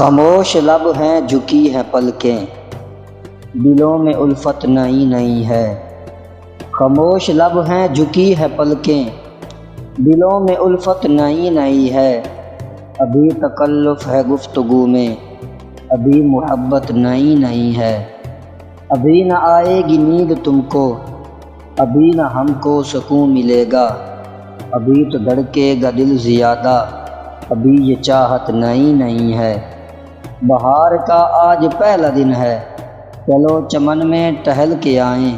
خاموش لب ہیں جھکی ہیں پلکیں، دلوں میں الفت نئی نئی ہے۔ خاموش لب ہیں جھکی ہیں پلکیں، دلوں میں الفت نئی نئی ہے۔ ابھی تکلف ہے گفتگو میں، ابھی محبت نئی نئی ہے۔ ابھی نہ آئے گی نیند تم کو، ابھی نہ ہم کو سکون ملے گا۔ ابھی تو دھڑکے گا دل زیادہ، ابھی یہ چاہت نئی نئی ہے۔ بہار کا آج پہلا دن ہے، چلو چمن میں ٹہل کے آئیں۔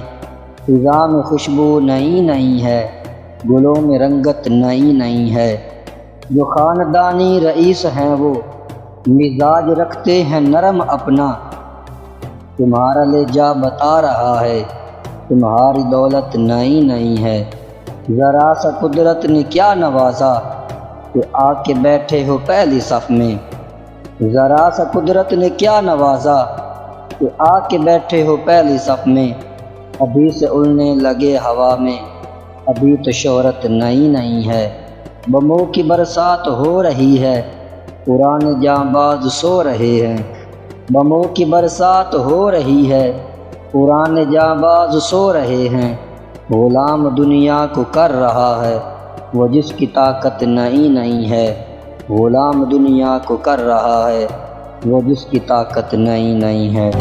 فضا میں خوشبو نئی نئی ہے، گلوں میں رنگت نئی نئی ہے۔ جو خاندانی رئیس ہیں وہ مزاج رکھتے ہیں نرم اپنا۔ تمہارا لہجہ بتا رہا ہے تمہاری دولت نئی نئی ہے۔ ذرا سا قدرت نے کیا نوازا کہ آ کے بیٹھے ہو پہلی صف میں۔ ذرا سا قدرت نے کیا نوازا کہ آ کے بیٹھے ہو پہلی صف میں۔ ابھی سے اڑنے لگے ہوا میں، ابھی تو شہرت نئی نئی ہے۔ بموں کی برسات ہو رہی ہے، پرانے جانباز سو رہے ہیں۔ بموں کی برسات ہو رہی ہے، پرانے جانباز سو رہے ہیں۔ غلام دنیا کو کر رہا ہے وہ جس کی طاقت نئی نئی ہے۔ غلام دنیا کو کر رہا ہے وہ جس کی طاقت نئی نئی ہے۔